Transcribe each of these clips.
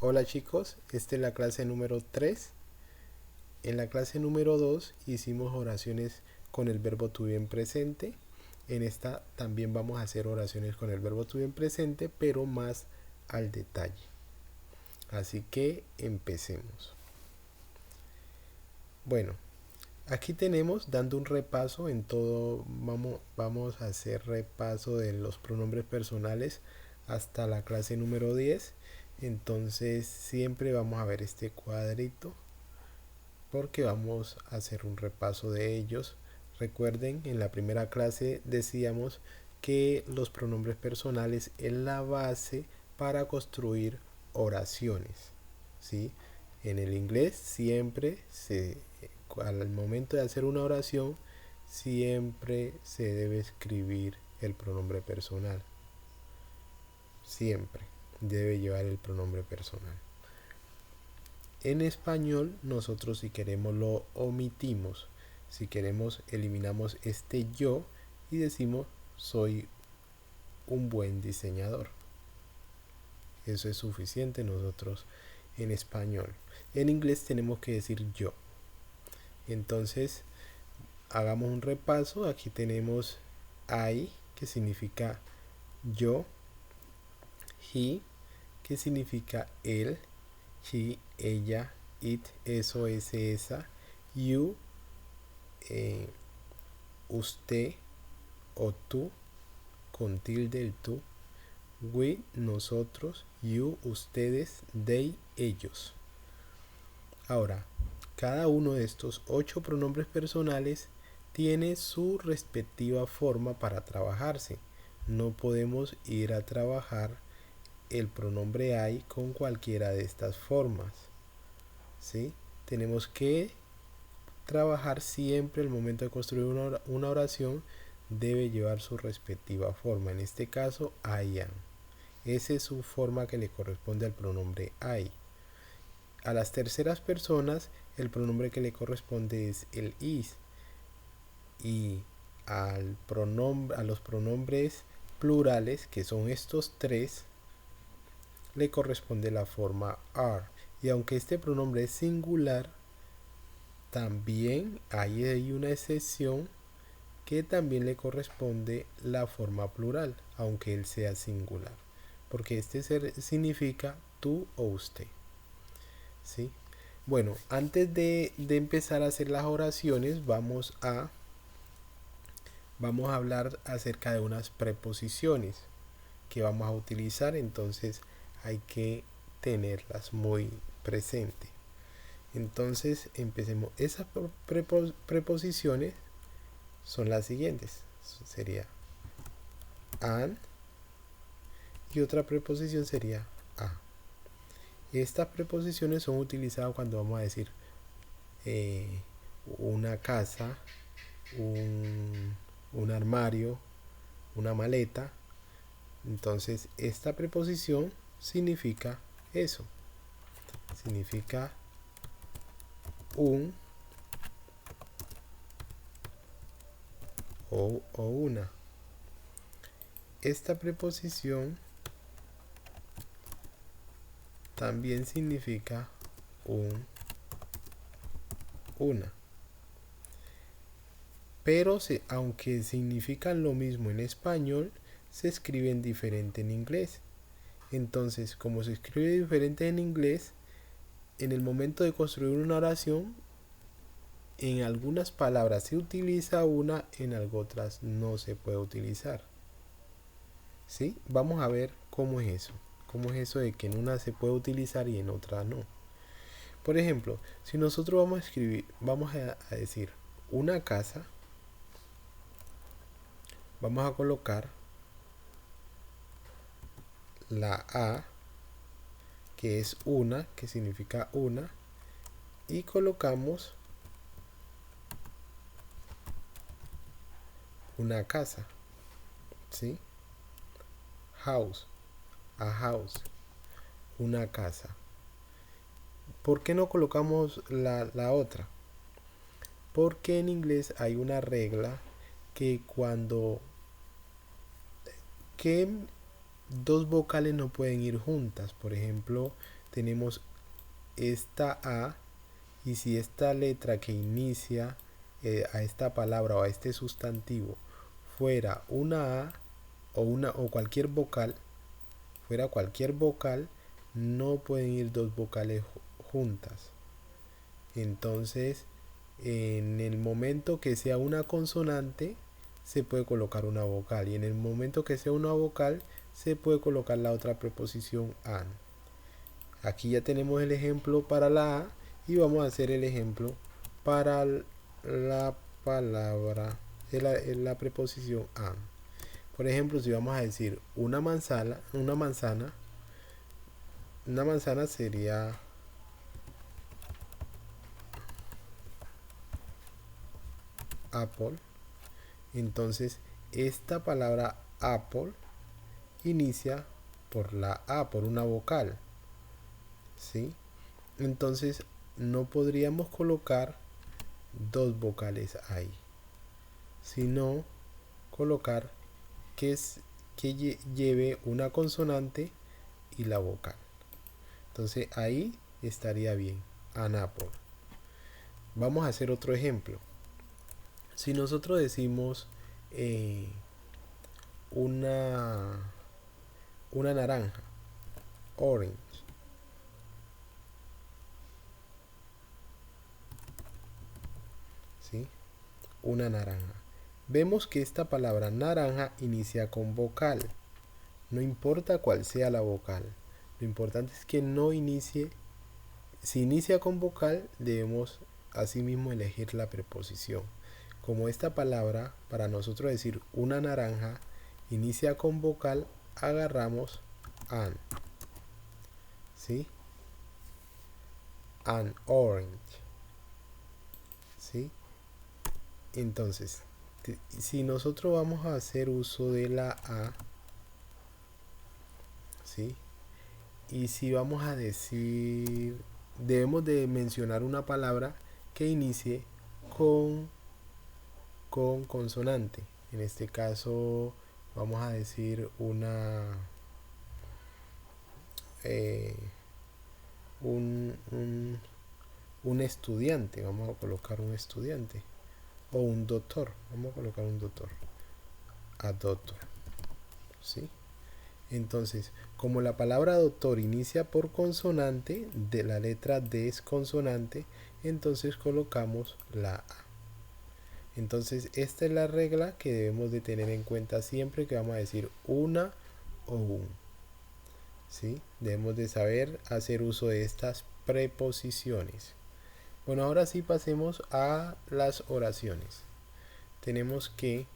Hola chicos, esta es la clase número 3. En la clase número 2 hicimos oraciones con el verbo to be en presente. En esta también vamos a hacer oraciones con el verbo to be en presente, pero más al detalle. Así que empecemos. Bueno, aquí tenemos, dando un repaso en todo, vamos a hacer repaso de los pronombres personales hasta la clase número 10. Entonces siempre vamos a ver este cuadrito porque vamos a hacer un repaso de ellos. Recuerden, en la primera clase decíamos que los pronombres personales es la base para construir oraciones, ¿sí? En el inglés siempre al momento de hacer una oración, siempre se debe escribir el pronombre personal. Siempre debe llevar el pronombre personal. En español nosotros, si queremos, lo omitimos. Si queremos, eliminamos este yo y decimos soy un buen diseñador. Eso es suficiente nosotros en español. En inglés tenemos que decir yo. Entonces hagamos un repaso. Aquí tenemos I, que significa yo. He, que significa él. She, ella. It, eso, ese, esa. You, usted o tú, con tilde el tú. We, nosotros. You, ustedes. They, ellos. Ahora, cada uno de estos 8 pronombres personales tiene su respectiva forma para trabajarse. No podemos ir a trabajar el pronombre I con cualquiera de estas formas, ¿sí? Tenemos que trabajar siempre el momento de construir una oración, debe llevar su respectiva forma. En este caso, I am. Esa es su forma que le corresponde al pronombre I. A las terceras personas, el pronombre que le corresponde es el is. Y a los pronombres plurales, que son estos tres, le corresponde la forma are. Y aunque este pronombre es singular, también hay una excepción que también le corresponde la forma plural, aunque él sea singular. Porque este significa tú o usted, ¿sí? Bueno, antes de empezar a hacer las oraciones, vamos a hablar acerca de unas preposiciones que vamos a utilizar. Entonces hay que tenerlas muy presente. Entonces empecemos. Esas preposiciones son las siguientes. Sería an, y otra preposición sería a. Estas preposiciones son utilizadas cuando vamos a decir una casa, un armario, una maleta. Entonces esta preposición significa eso. Significa un o una. Esta preposición también significa una. Pero aunque significan lo mismo en español, se escriben diferente en inglés. Entonces, como se escribe diferente en inglés, en el momento de construir una oración, en algunas palabras se utiliza una, en otras no se puede utilizar. ¿Sí? Vamos a ver cómo es eso. ¿Cómo es eso de que en una se puede utilizar y en otra no? Por ejemplo, si nosotros vamos a escribir, vamos a decir una casa, vamos a colocar la A, que es una, que significa una, y colocamos una casa, ¿sí? House, a house, una casa. ¿Por qué no colocamos la otra? Porque en inglés hay una regla que que dos vocales no pueden ir juntas. Por ejemplo, tenemos esta A, y si esta letra que inicia a esta palabra o a este sustantivo fuera una A o cualquier vocal, no pueden ir dos vocales juntas. Entonces, en el momento que sea una consonante, se puede colocar una vocal, y en el momento que sea una vocal, se puede colocar la otra preposición an. Aquí ya tenemos el ejemplo para la A, y vamos a hacer el ejemplo para la palabra, la preposición an. Por ejemplo, si vamos a decir una manzana sería apple. Entonces, esta palabra apple inicia por la A, por una vocal, ¿sí? Entonces, no podríamos colocar dos vocales ahí, sino colocar que lleve una consonante y la vocal. Entonces, ahí estaría bien, an apple. Vamos a hacer otro ejemplo. Si nosotros decimos una naranja, orange, ¿sí? Una naranja. Vemos que esta palabra naranja inicia con vocal. No importa cuál sea la vocal. Lo importante es que no inicie. Si inicia con vocal, debemos asimismo elegir la preposición. Como esta palabra, para nosotros decir una naranja, inicia con vocal, agarramos an. ¿Sí? An orange. ¿Sí? Entonces, si nosotros vamos a hacer uso de la A, ¿sí? Y si vamos a decir, debemos de mencionar una palabra que inicie con consonante. En este caso vamos a decir un estudiante. Vamos a colocar un estudiante. O un doctor. Vamos a colocar un doctor. A doctor. ¿Sí? Entonces, como la palabra doctor inicia por consonante, de la letra D es consonante, entonces colocamos la A. Entonces, esta es la regla que debemos de tener en cuenta siempre que vamos a decir una o un. ¿Sí? Debemos de saber hacer uso de estas preposiciones. Bueno, ahora sí pasemos a las oraciones. Tenemos que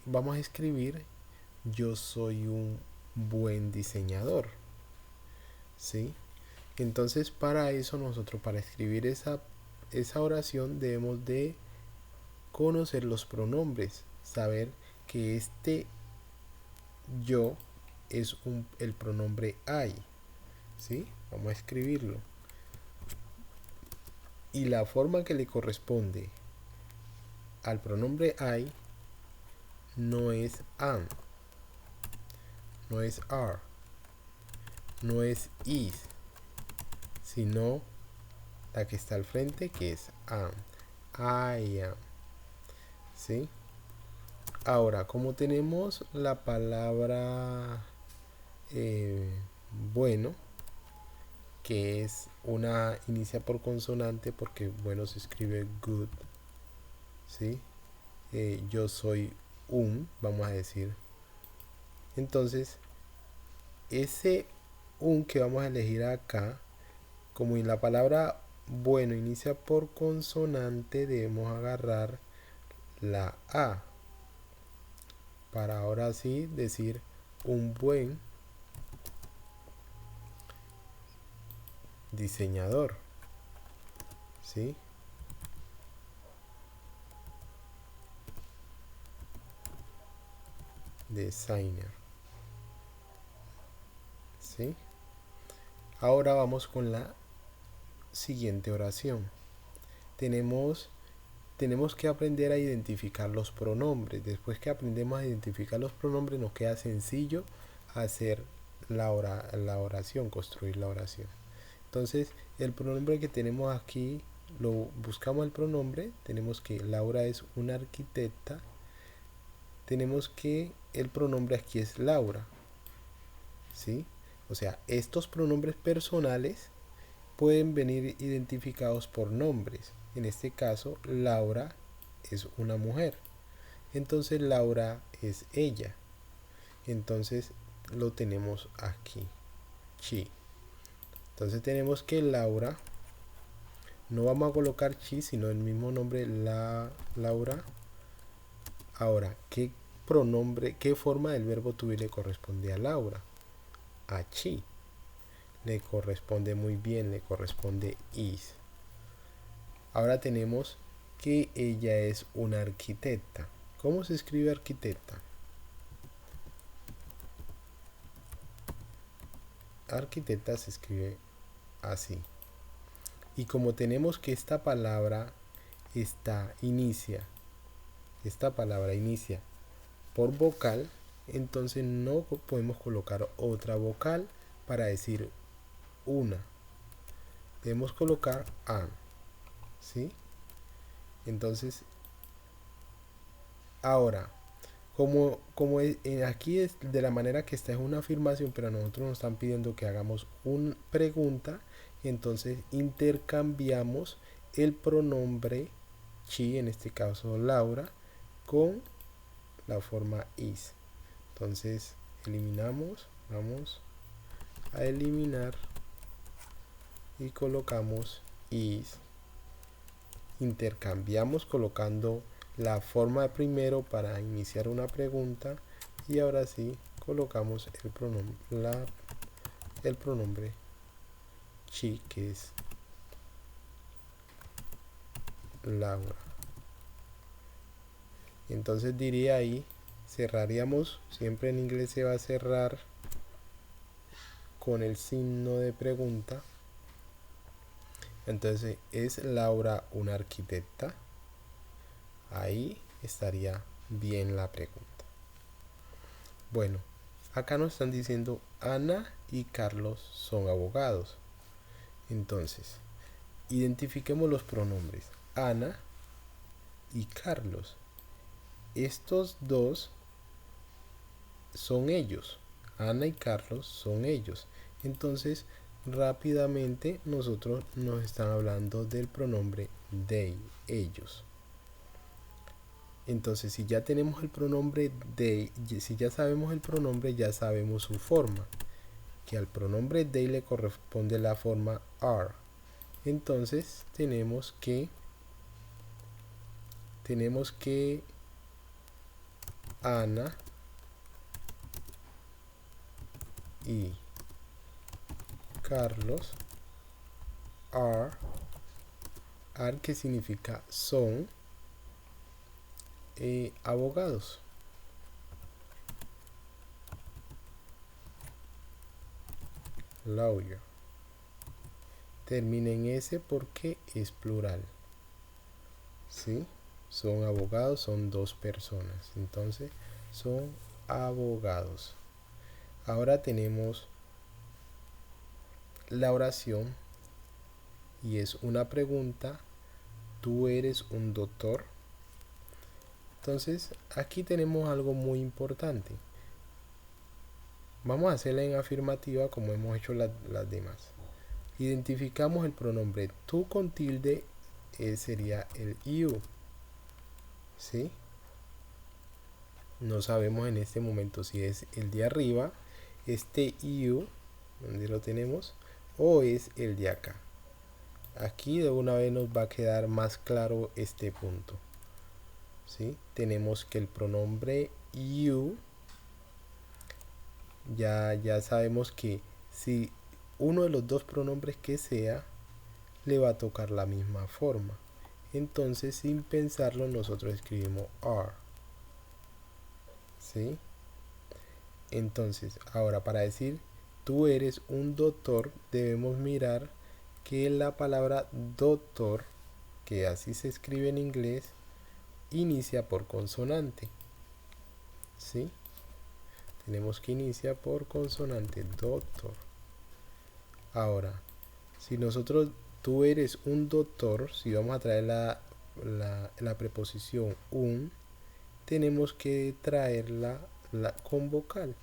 vamos a escribir yo soy un buen diseñador, ¿sí? Entonces, para eso nosotros, para escribir esa oración, debemos de conocer los pronombres, saber que este yo es el pronombre I, ¿sí? Vamos a escribirlo. Y la forma que le corresponde al pronombre I no es am, no es are, no es is, sino la que está al frente, que es am. I am. ¿Sí? Ahora, como tenemos la palabra bueno, que es inicia por consonante, porque bueno se escribe good, ¿sí? Yo soy vamos a decir. Entonces, ese que vamos a elegir acá, como en la palabra bueno inicia por consonante, debemos agarrar la A para ahora sí decir un buen diseñador, ¿sí? Designer, ¿sí? Ahora vamos con la siguiente oración. Tenemos tenemos que aprender a identificar los pronombres. Después que aprendemos a identificar los pronombres, nos queda sencillo hacer la oración, construir la oración. Entonces, el pronombre que tenemos aquí, buscamos el pronombre, tenemos que Laura es una arquitecta, tenemos que el pronombre aquí es Laura, ¿sí? O sea, estos pronombres personales pueden venir identificados por nombres. En este caso, Laura es una mujer. Entonces, Laura es ella. Entonces, lo tenemos aquí. She. Entonces, tenemos que Laura, no vamos a colocar she, sino el mismo nombre, Laura. Ahora, ¿qué pronombre, qué forma del verbo to be le corresponde a Laura? A she. Le corresponde muy bien, le corresponde is. Ahora tenemos que ella es una arquitecta. ¿Cómo se escribe arquitecta? Arquitecta se escribe así. Y como tenemos que esta palabra inicia por vocal, entonces no podemos colocar otra vocal para decir una. Debemos colocar an, ¿sí? Entonces, ahora, como aquí es de la manera que esta es una afirmación, pero a nosotros nos están pidiendo que hagamos una pregunta, entonces intercambiamos el pronombre she, en este caso Laura, con la forma is. Entonces eliminamos, vamos a eliminar y colocamos is. Intercambiamos colocando la forma primero para iniciar una pregunta y ahora sí colocamos el pronombre she, que es Laura. Entonces diría ahí, cerraríamos, siempre en inglés se va a cerrar con el signo de pregunta. Entonces, ¿es Laura una arquitecta? Ahí estaría bien la pregunta. Bueno, acá nos están diciendo Ana y Carlos son abogados. Entonces, identifiquemos los pronombres Ana y Carlos. Estos dos son ellos. Ana y Carlos son ellos. Entonces, rápidamente nosotros nos están hablando del pronombre they, ellos. Entonces, si ya tenemos el pronombre they, si ya sabemos el pronombre, ya sabemos su forma. Que al pronombre they le corresponde la forma are. Entonces, tenemos que Ana y Carlos are, que significa son, abogados. Lawyer. Termina en S porque es plural. ¿Sí? Son abogados, son dos personas. Entonces, son abogados. Ahora tenemos la oración y es una pregunta. ¿Tú eres un doctor? Entonces, aquí tenemos algo muy importante. Vamos a hacerla en afirmativa como hemos hecho las demás. Identificamos el pronombre tú con tilde, sería el you. ¿Sí? No sabemos en este momento si es el de arriba, este you, donde lo tenemos, o es el de acá. Aquí de una vez nos va a quedar más claro este punto. ¿Sí? Tenemos que el pronombre you, ya sabemos que si uno de los dos pronombres que sea, le va a tocar la misma forma. Entonces, sin pensarlo, nosotros escribimos are. ¿Sí? Entonces, ahora para decir tú eres un doctor, debemos mirar que la palabra doctor, que así se escribe en inglés, inicia por consonante, ¿sí? Tenemos que inicia por consonante, doctor. Ahora, si nosotros, tú eres un doctor, si vamos a traer la preposición un, tenemos que traerla con vocal.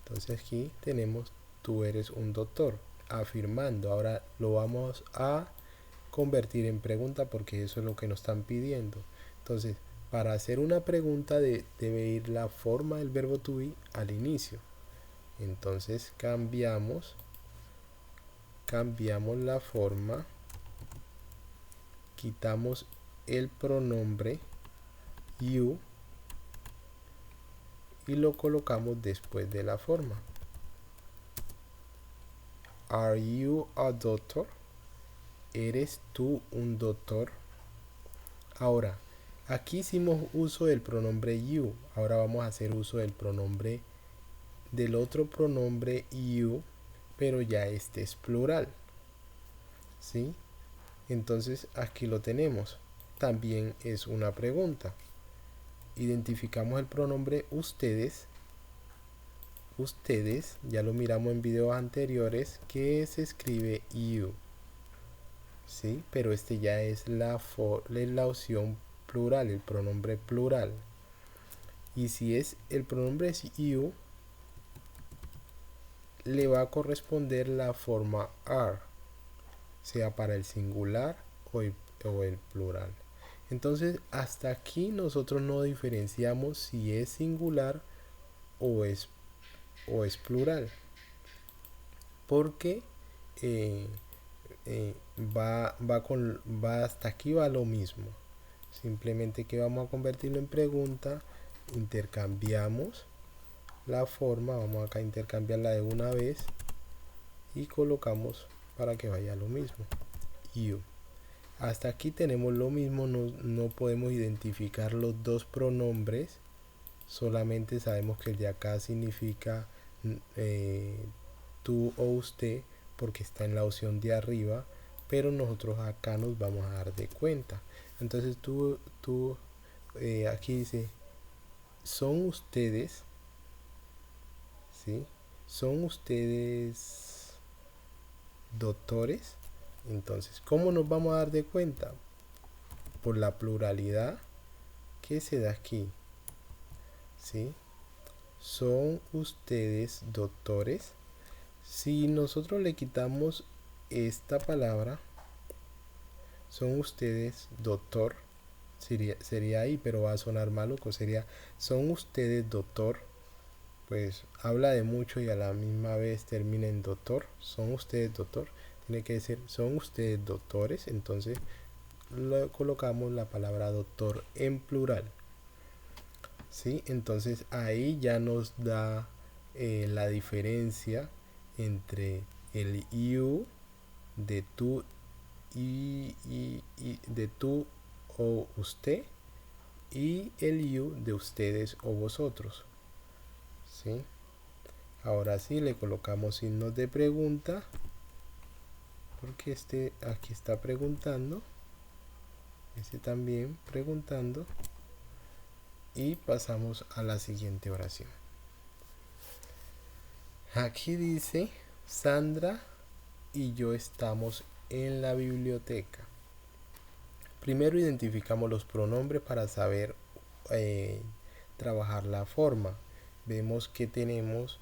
Entonces aquí tenemos tú eres un doctor, afirmando. Ahora lo vamos a convertir en pregunta porque eso es lo que nos están pidiendo. Entonces, para hacer una pregunta debe ir la forma del verbo to be al inicio. Entonces cambiamos la forma, quitamos el pronombre you y lo colocamos después de la forma. Are you a doctor? ¿Eres tú un doctor? Ahora, aquí hicimos uso del pronombre you. Ahora vamos a hacer uso del otro pronombre you, pero ya este es plural, ¿sí? Entonces aquí lo tenemos. También es una pregunta. Identificamos el pronombre ustedes. Ustedes, ya lo miramos en videos anteriores, que se escribe you, ¿sí? Pero este ya es la opción plural, el pronombre plural. Y si es el pronombre es you, le va a corresponder la forma are, sea para el singular o el plural. Entonces hasta aquí nosotros no diferenciamos si es singular o es plural, porque va hasta aquí va lo mismo. Simplemente que vamos a convertirlo en pregunta, intercambiamos la forma, vamos acá a intercambiarla de una vez y colocamos para que vaya lo mismo, you. Hasta aquí tenemos lo mismo, no podemos identificar los dos pronombres, solamente sabemos que el de acá significa tú o usted porque está en la opción de arriba, pero nosotros acá nos vamos a dar de cuenta. Entonces aquí dice, son ustedes, ¿sí? ¿Son ustedes doctores? Entonces, ¿cómo nos vamos a dar de cuenta? Por la pluralidad que se da aquí, ¿sí? ¿Son ustedes doctores? Si nosotros le quitamos esta palabra, son ustedes doctor, sería ahí, pero va a sonar maluco, sería son ustedes doctor, pues habla de mucho y a la misma vez termina en doctor. Son ustedes doctor, tiene que decir son ustedes doctores. Entonces colocamos la palabra doctor en plural, ¿sí? Entonces ahí ya nos da la diferencia entre el you de tú y de tú o usted y el you de ustedes o vosotros, ¿sí? Ahora sí le colocamos signos de pregunta porque aquí está preguntando, este también preguntando, y pasamos a la siguiente oración. Aquí dice Sandra y yo estamos en la biblioteca. Primero identificamos los pronombres para saber trabajar la forma. Vemos que tenemos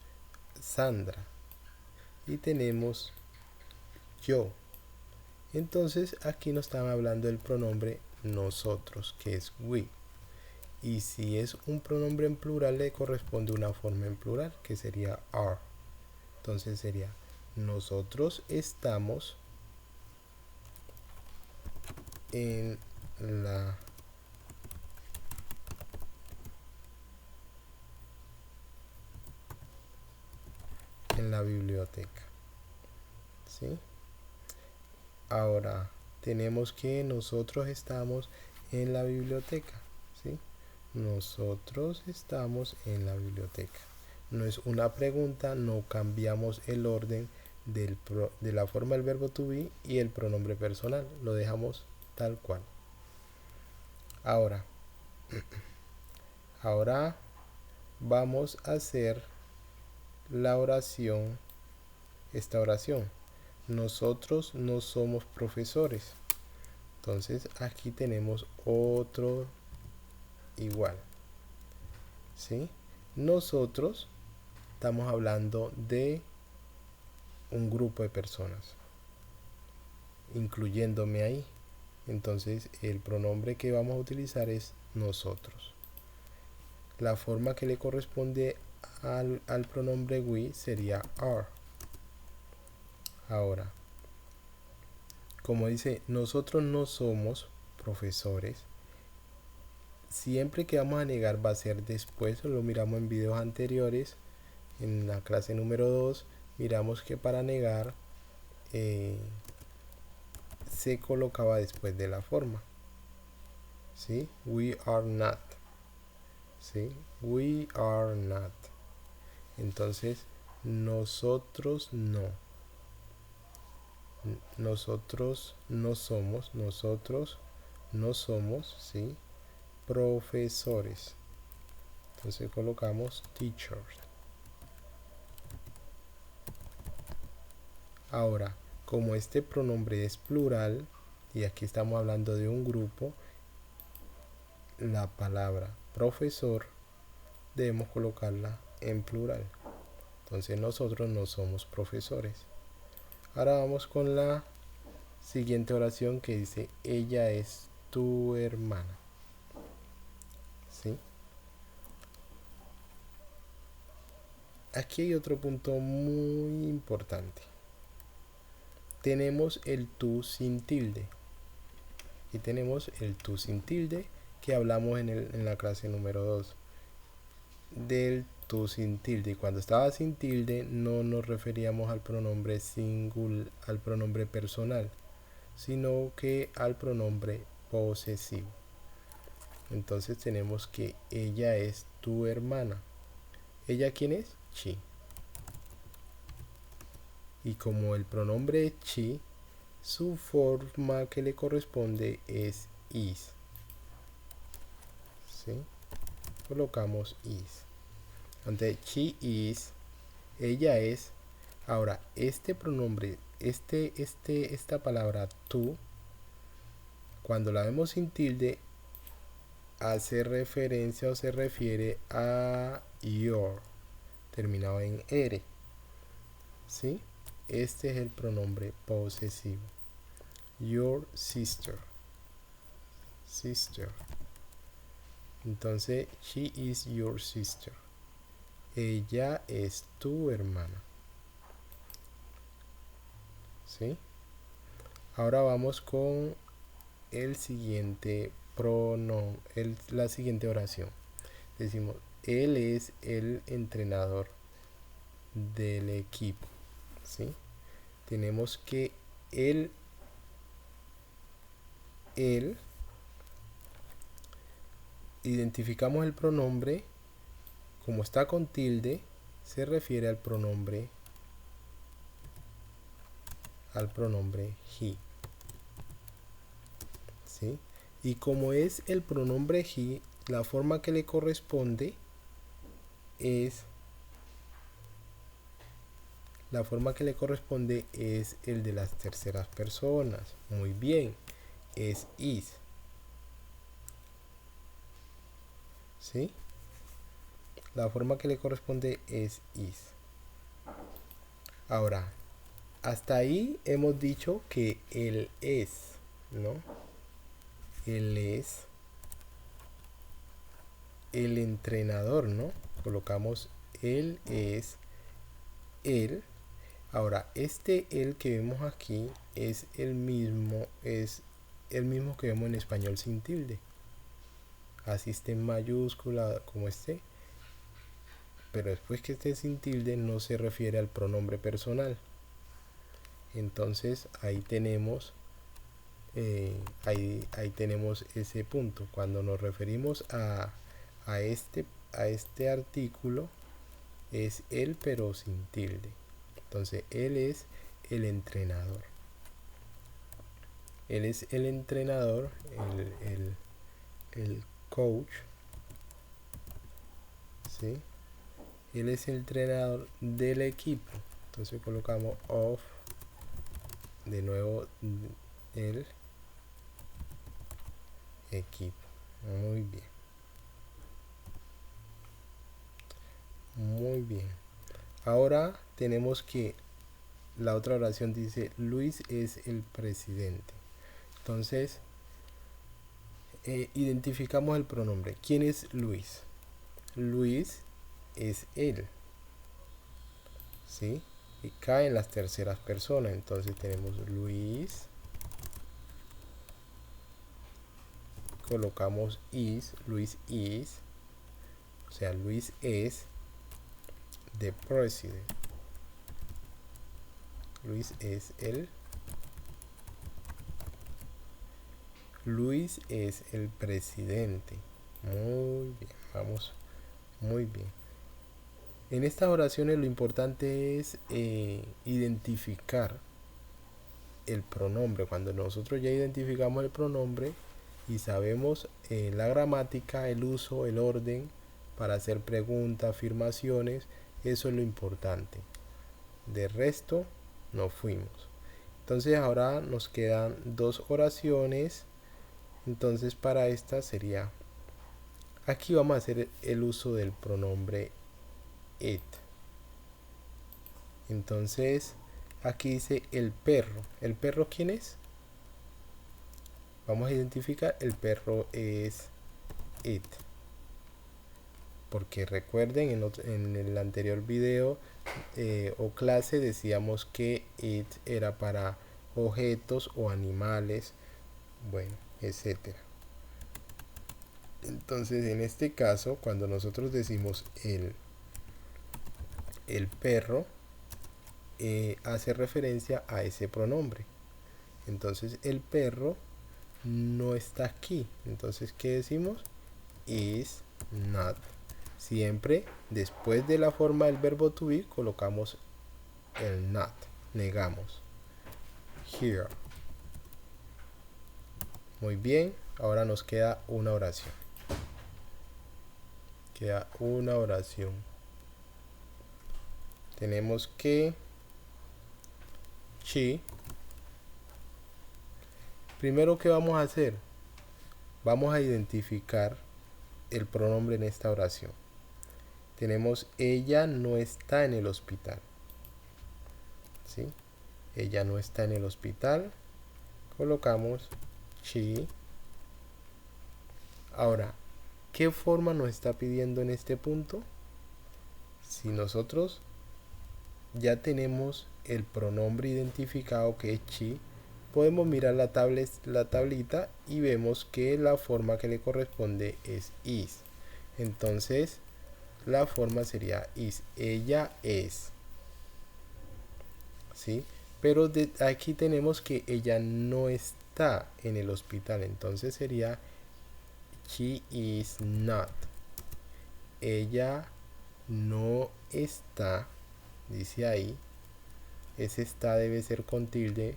Sandra y tenemos yo. Entonces aquí nos están hablando del pronombre nosotros, que es we. Y si es un pronombre en plural, le corresponde una forma en plural, que sería are. Entonces sería nosotros estamos en la biblioteca, ¿sí? Ahora tenemos que nosotros estamos en la biblioteca, ¿sí? Nosotros estamos en la biblioteca. No es una pregunta, no cambiamos el orden de la forma del verbo to be y el pronombre personal, lo dejamos tal cual. Ahora, Ahora vamos a hacer la oración, esta oración. Nosotros no somos profesores. Entonces aquí tenemos otro igual. ¿Sí? Nosotros estamos hablando de un grupo de personas, incluyéndome ahí. Entonces el pronombre que vamos a utilizar es nosotros. La forma que le corresponde al pronombre we sería are. Ahora, como dice, nosotros no somos profesores. Siempre que vamos a negar va a ser después, lo miramos en videos anteriores. En la clase número 2 miramos que para negar se colocaba después de la forma. ¿Sí? We are not. ¿Sí? We are not. Entonces, nosotros no. Nosotros no somos. Nosotros no somos, ¿sí? Profesores. Entonces colocamos teachers. Ahora, como este pronombre es plural, y aquí estamos hablando de un grupo, la palabra profesor debemos colocarla en plural. Entonces nosotros no somos profesores. Ahora vamos con la siguiente oración que dice, ella es tu hermana. ¿Sí? Aquí hay otro punto muy importante. Tenemos el tú sin tilde. Y tenemos el tú sin tilde que hablamos en la clase número 2. Del tú sin tilde. Y cuando estaba sin tilde no nos referíamos al pronombre singular, al pronombre personal, sino que al pronombre posesivo. Entonces tenemos que ella es tu hermana. ¿Ella quién es? She. Y como el pronombre es she, su forma que le corresponde es is. ¿Sí? Colocamos is. Entonces, she is, ella es. Ahora, este pronombre, esta palabra tú, cuando la vemos sin tilde, hace referencia o se refiere a your, terminado en r. ¿Sí? Este es el pronombre posesivo. Your sister. Sister. Entonces, she is your sister. Ella es tu hermana. ¿Sí? Ahora vamos con el siguiente pronombre, la siguiente oración. Decimos, él es el entrenador del equipo. ¿Sí? Tenemos que él identificamos el pronombre, como está con tilde, se refiere al pronombre he. ¿Sí? Y como es el pronombre he, la forma que le corresponde es el de las terceras personas. Muy bien, es is. ¿Sí? La forma que le corresponde es is. Ahora, hasta ahí hemos dicho que él es, ¿no? Él es el entrenador, ¿no? Colocamos él es él. Ahora, este él que vemos aquí es el mismo que vemos en español sin tilde. Así esté en mayúscula como esté. Pero después que esté sin tilde no se refiere al pronombre personal. Entonces ahí tenemos ese punto. Cuando nos referimos a este artículo es él pero sin tilde. Entonces él es el entrenador. Él es el entrenador, el coach, ¿sí? Él es el entrenador del equipo. Entonces colocamos of, de nuevo, el equipo. Muy bien. Muy bien. Ahora tenemos que la otra oración dice Luis es el presidente. Entonces identificamos el pronombre. ¿Quién es Luis? Luis es él, ¿sí? Y cae en las terceras personas. Entonces tenemos Luis, colocamos is, Luis is, o sea, Luis es the president. Luis es Luis es el presidente. Muy bien, vamos muy bien. En estas oraciones lo importante es identificar el pronombre. Cuando nosotros ya identificamos el pronombre y sabemos la gramática, el uso, el orden para hacer preguntas, afirmaciones, eso es lo importante. De resto, nos fuimos. Entonces ahora nos quedan dos oraciones. Entonces para esta sería, aquí vamos a hacer el uso del pronombre it. Entonces aquí dice el perro. ¿El perro quién es? Vamos a identificar, el perro es it. Porque recuerden, en el anterior video o clase decíamos que it era para objetos o animales, bueno, etcétera. Entonces en este caso, cuando nosotros decimos el perro, hace referencia a ese pronombre. Entonces el perro no está aquí. Entonces, ¿qué decimos? Is not. Siempre después de la forma del verbo to be colocamos el not. Negamos. Here. Muy bien. Ahora nos queda una oración. Queda una oración. Tenemos que she. Primero, ¿qué vamos a hacer? Vamos a identificar el pronombre en esta oración. Tenemos ella no está en el hospital. ¿Sí? Ella no está en el hospital. Colocamos she. Ahora, ¿qué forma nos está pidiendo en este punto? Si nosotros ya tenemos el pronombre identificado que es she, podemos mirar la tablita y vemos que la forma que le corresponde es is. Entonces la forma sería is. Ella es. ¿Sí? Pero aquí tenemos que ella no está en el hospital. Entonces sería she is not. Ella no está. Dice ahí. Ese está debe ser con tilde.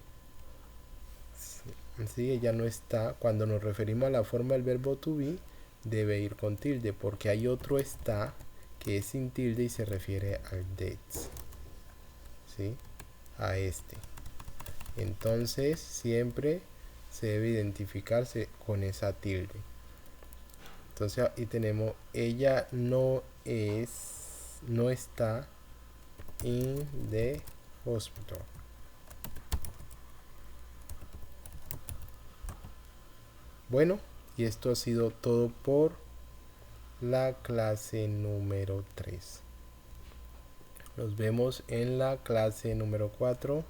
Sí, ella no está. Cuando nos referimos a la forma del verbo to be, debe ir con tilde, porque hay otro está que es sin tilde y se refiere al that. ¿Sí? A este. Entonces siempre se debe identificarse con esa tilde. Entonces ahí tenemos ella no está in the hospital. Bueno, y esto ha sido todo por la clase número 3. Nos vemos en la clase número 4.